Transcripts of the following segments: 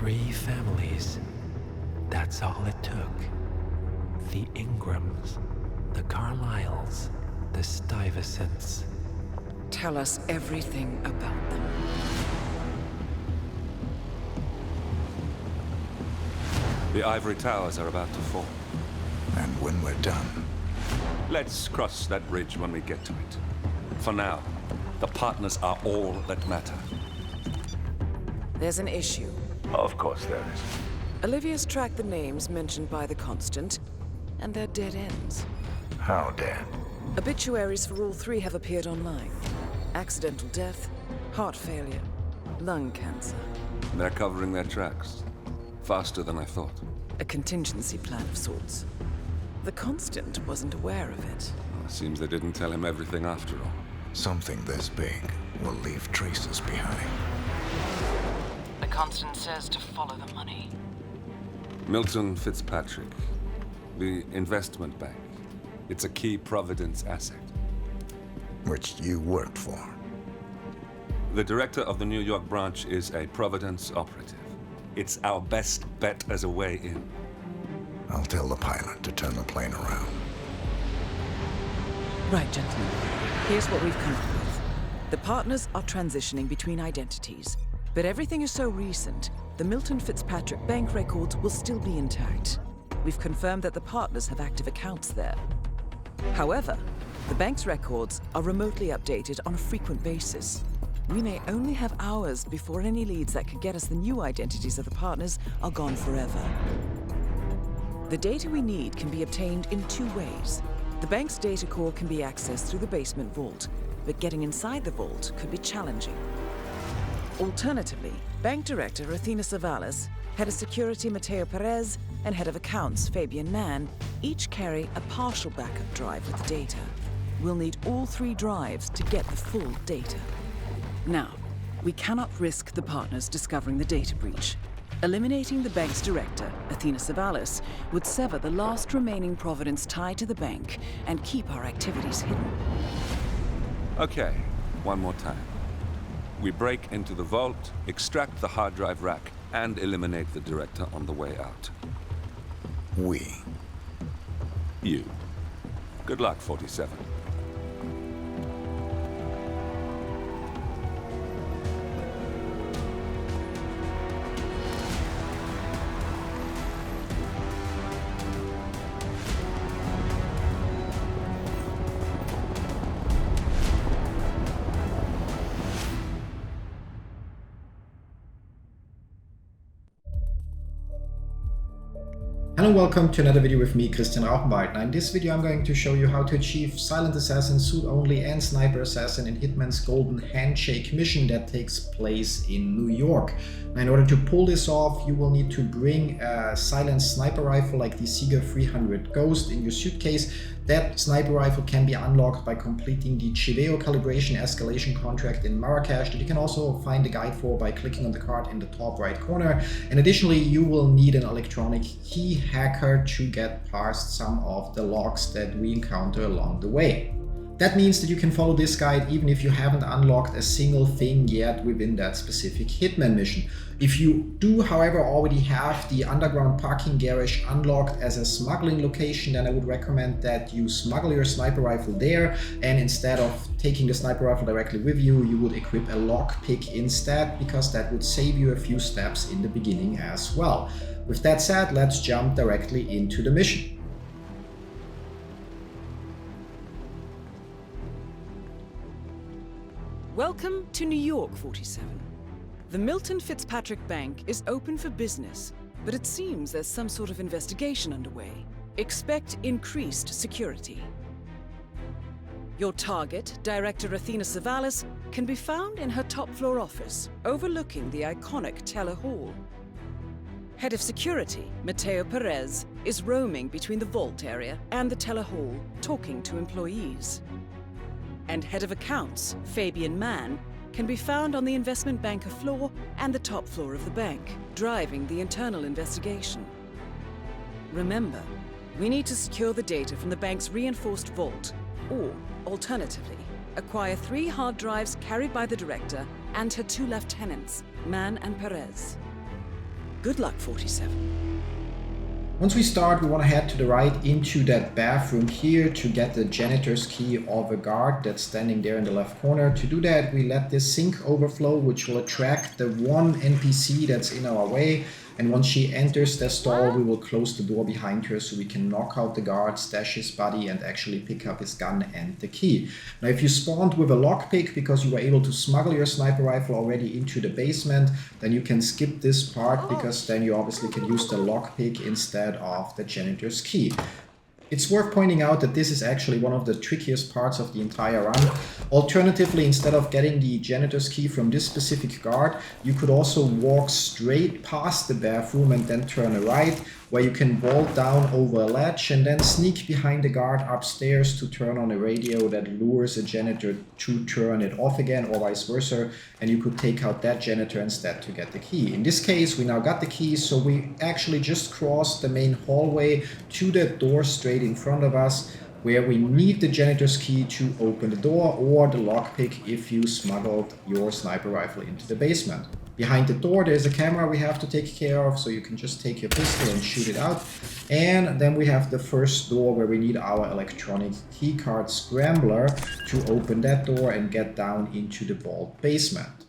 3 families. That's all it took. The Ingrams, the Carlyles, the Stuyvesants. Tell us everything about them. The ivory towers are about to fall. And when we're done, Let's cross that bridge when we get to it. For now, the partners are all that matter. There's an issue. Of course there is. Olivia's tracked the names mentioned by the Constant, and they're dead ends. how dead? Obituaries for all 3 have appeared online. Accidental death, heart failure, lung cancer. They're covering their tracks. Faster than I thought. A contingency plan of sorts. The Constant wasn't aware of it. Seems they didn't tell him everything after all. Something this big will leave traces behind. The Constant says to follow the money. Milton Fitzpatrick. The investment bank. It's a key Providence asset. Which you worked for. The director of the New York branch is a Providence operative. It's our best bet as a way in. I'll tell the pilot to turn the plane around. Right, gentlemen. Here's what we've come up with. The partners are transitioning between identities, but everything is so recent, the Milton Fitzpatrick bank records will still be intact. We've confirmed that the partners have active accounts there. However, the bank's records are remotely updated on a frequent basis. We may only have hours before any leads that could get us the new identities of the partners are gone forever. The data we need can be obtained in 2 ways. The bank's data core can be accessed through the basement vault, but getting inside the vault could be challenging. Alternatively, Bank Director Athena Savalas, Head of Security Mateo Perez, and Head of Accounts Fabian Mann each carry a partial backup drive with the data. We'll need all 3 drives to get the full data. Now, we cannot risk the partners discovering the data breach. Eliminating the bank's director, Athena Savalas, would sever the last remaining Providence tie to the bank and keep our activities hidden. Okay, one more time. We break into the vault, extract the hard drive rack, and eliminate the director on the way out. We. You. Good luck, 47. Hello and welcome to another video with me, Christian Rauchenwald. Now in this video I'm going to show you how to achieve Silent Assassin, Suit Only and Sniper Assassin in Hitman's Golden Handshake mission that takes place in New York. Now in order to pull this off, you will need to bring a silent sniper rifle like the Seeger 300 Ghost in your suitcase. That sniper rifle can be unlocked by completing the Chiveo calibration escalation contract in Marrakesh that you can also find a guide for by clicking on the card in the top right corner. And additionally, you will need an electronic key hacker to get past some of the locks that we encounter along the way. That means that you can follow this guide even if you haven't unlocked a single thing yet within that specific Hitman mission. If you do, however, already have the underground parking garage unlocked as a smuggling location, then I would recommend that you smuggle your sniper rifle there, and instead of taking the sniper rifle directly with you, you would equip a lockpick instead, because that would save you a few steps in the beginning as well. With that said, let's jump directly into the mission. Welcome to New York, 47. The Milton Fitzpatrick Bank is open for business, but it seems there's some sort of investigation underway. Expect increased security. Your target, Director Athena Savalas, can be found in her top-floor office, overlooking the iconic Teller Hall. Head of Security, Mateo Perez, is roaming between the vault area and the Teller Hall, talking to employees. And Head of Accounts, Fabian Mann, can be found on the investment banker floor and the top floor of the bank, driving the internal investigation. Remember, we need to secure the data from the bank's reinforced vault, or, alternatively, acquire 3 hard drives carried by the director and her 2 lieutenants, Mann and Perez. Good luck, 47. Once we start, we want to head to the right into that bathroom here to get the janitor's key of a guard that's standing there in the left corner. To do that, we let this sink overflow, which will attract the one NPC that's in our way. And once she enters the stall, we will close the door behind her so we can knock out the guard, stash his body, and actually pick up his gun and the key. Now, if you spawned with a lockpick because you were able to smuggle your sniper rifle already into the basement, then you can skip this part because then you obviously can use the lockpick instead of the janitor's key. It's worth pointing out that this is actually one of the trickiest parts of the entire run. Alternatively, instead of getting the janitor's key from this specific guard, you could also walk straight past the bathroom and then turn a right, where you can vault down over a ledge and then sneak behind the guard upstairs to turn on a radio that lures a janitor to turn it off again, or vice versa, and you could take out that janitor instead to get the key. In this case, we now got the key, so we actually just crossed the main hallway to that door straight in front of us, where we need the janitor's key to open the door, or the lockpick if you smuggled your sniper rifle into the basement. Behind the door, there's a camera we have to take care of, so you can just take your pistol and shoot it out. And then we have the first door where we need our electronic keycard scrambler to open that door and get down into the vault basement.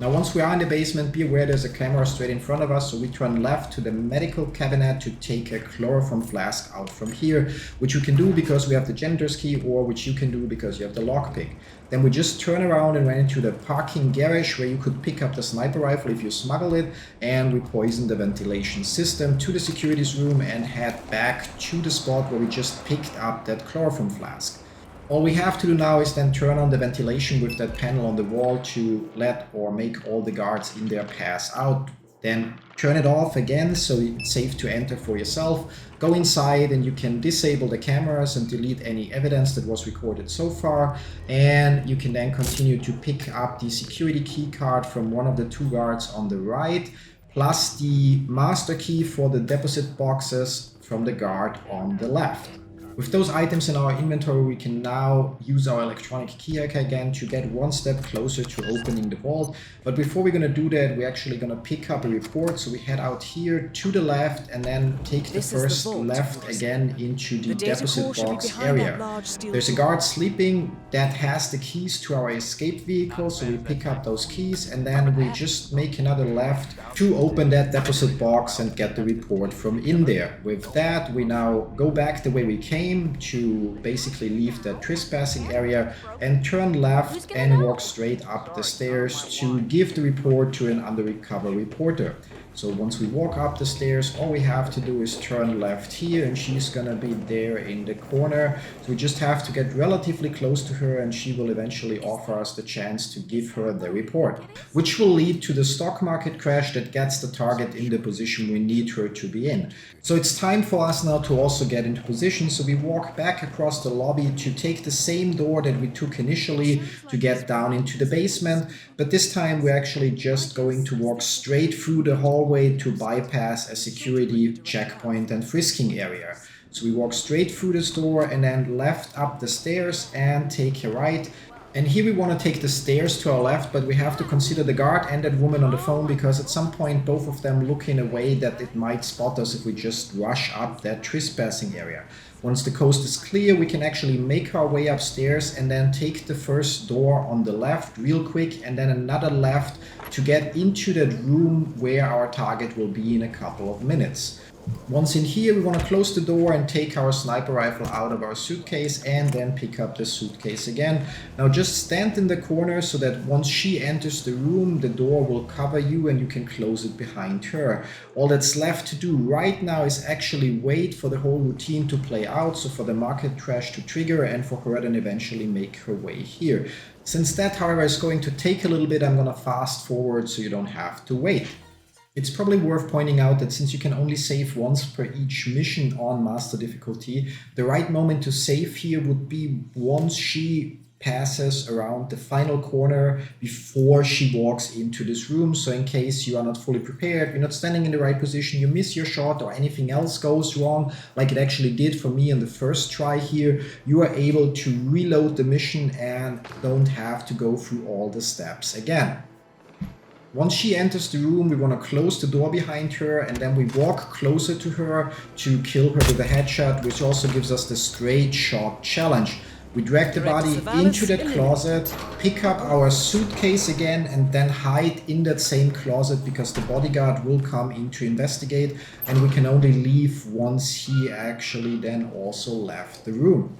Now, once we are in the basement, be aware there's a camera straight in front of us, so we turn left to the medical cabinet to take a chloroform flask out from here, which you can do because we have the janitor's key, or which you can do because you have the lockpick. Then we just turn around and run into the parking garage where you could pick up the sniper rifle if you smuggle it, and we poison the ventilation system to the securities room and head back to the spot where we just picked up that chloroform flask. All we have to do now is then turn on the ventilation with that panel on the wall to let or make all the guards in there pass out. Then turn it off again so it's safe to enter for yourself. Go inside and you can disable the cameras and delete any evidence that was recorded so far. And you can then continue to pick up the security key card from one of the two guards on the right, plus the master key for the deposit boxes from the guard on the left. With those items in our inventory, we can now use our electronic key hacker again to get one step closer to opening the vault. But before we're going to do that, we're actually going to pick up a report. So we head out here to the left and then take the first left again into the deposit box area. There's a guard sleeping that has the keys to our escape vehicle. So we pick up those keys and then we just make another left to open that deposit box and get the report from in there. With that, we now go back the way we came to basically leave the trespassing area and turn left and walk straight up the stairs to give the report to an undercover reporter. So once we walk up the stairs, all we have to do is turn left here and she's gonna be there in the corner. So we just have to get relatively close to her and she will eventually offer us the chance to give her the report, which will lead to the stock market crash that gets the target in the position we need her to be in. So it's time for us now to also get into position. So we walk back across the lobby to take the same door that we took initially to get down into the basement. But this time we're actually just going to walk straight through the hallway to bypass a security checkpoint and frisking area. So we walk straight through this door and then left up the stairs and take a right. And here we want to take the stairs to our left, but we have to consider the guard and that woman on the phone because at some point both of them look in a way that it might spot us if we just rush up that trespassing area. Once the coast is clear, we can actually make our way upstairs and then take the first door on the left real quick and then another left to get into that room where our target will be in a couple of minutes. Once in here, we want to close the door and take our sniper rifle out of our suitcase and then pick up the suitcase again. Now just stand in the corner so that once she enters the room, the door will cover you and you can close it behind her. All that's left to do right now is actually wait for the whole routine to play out, so for the market crash to trigger and for her then eventually make her way here. Since that, however, is going to take a little bit, I'm going to fast forward so you don't have to wait. It's probably worth pointing out that since you can only save once per each mission on Master difficulty, the right moment to save here would be once she passes around the final corner before she walks into this room. So in case you are not fully prepared, you're not standing in the right position, you miss your shot or anything else goes wrong, like it actually did for me in the first try here, you are able to reload the mission and don't have to go through all the steps again. Once she enters the room, we want to close the door behind her, and then we walk closer to her to kill her with a headshot, which also gives us the straight shot challenge. We drag the body into that closet, pick up our suitcase again, and then hide in that same closet because the bodyguard will come in to investigate, and we can only leave once he actually then also left the room.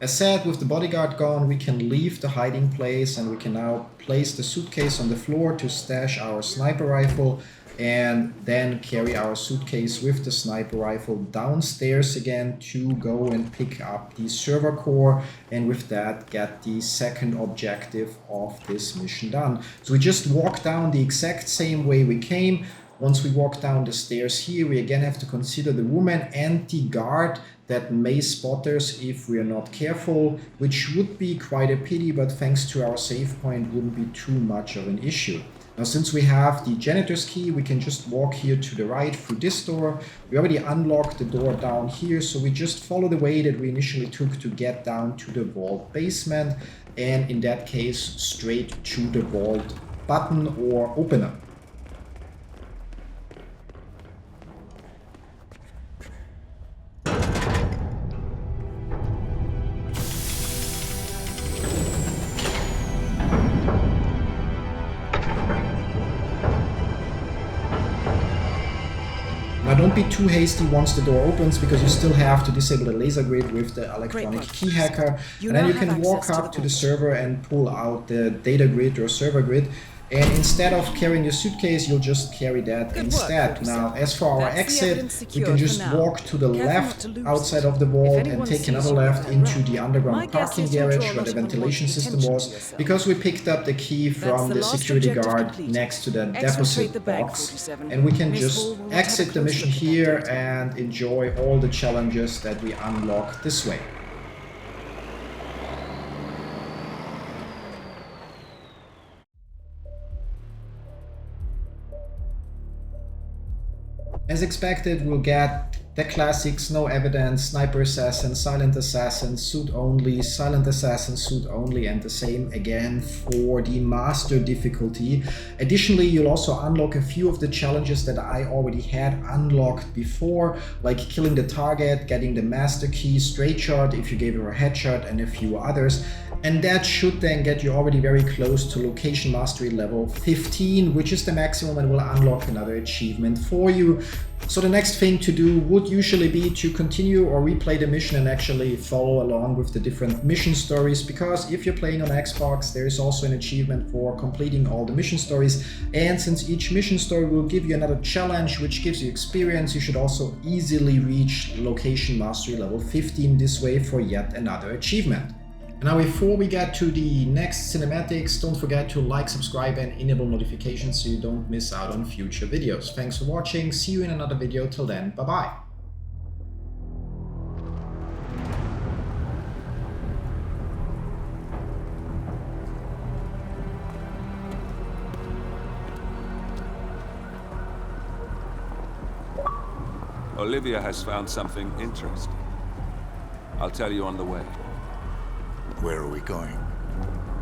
As said, with the bodyguard gone, we can leave the hiding place and we can now place the suitcase on the floor to stash our sniper rifle and then carry our suitcase with the sniper rifle downstairs again to go and pick up the server core, and with that get the second objective of this mission done. So we just walk down the exact same way we came. Once we walk down the stairs here, we again have to consider the woman and the guard that may spot us if we are not careful, which would be quite a pity, but thanks to our save point wouldn't be too much of an issue. Now, since we have the janitor's key, we can just walk here to the right through this door. We already unlocked the door down here, so we just follow the way that we initially took to get down to the vault basement, and in that case, straight to the vault button or opener. Now don't be too hasty once the door opens, because you still have to disable the laser grid with the electronic key hacker, and then you can walk up to the server and pull out the data grid or server grid, and instead of carrying your suitcase, you'll just carry that instead. Now, as for our exit, we can just walk to the left outside of the vault and take another left into the underground parking garage where the ventilation system was, because we picked up the key from the security guard next to the deposit box, and we can just exit the mission here and enjoy all the challenges that we unlock this way. As expected, we'll get the classics: no evidence, sniper assassin, silent assassin, suit only, silent assassin, suit only, and the same again for the master difficulty. Additionally, you'll also unlock a few of the challenges that I already had unlocked before, like killing the target, getting the master key, straight shot if you gave her a headshot, and a few others. And that should then get you already very close to location mastery level 15, which is the maximum, and will unlock another achievement for you. So the next thing to do would usually be to continue or replay the mission and actually follow along with the different mission stories, because if you're playing on Xbox, there is also an achievement for completing all the mission stories, and since each mission story will give you another challenge which gives you experience, you should also easily reach location mastery level 15 this way for yet another achievement. Now, before we get to the next cinematics, don't forget to like, subscribe, and enable notifications so you don't miss out on future videos. Thanks for watching, see you in another video, till then, bye bye. Olivia has found something interesting. I'll tell you on the way. Where are we going?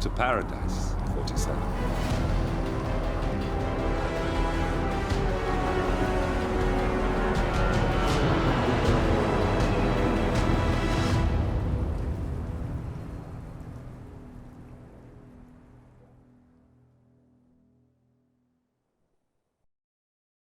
To Paradise, 47.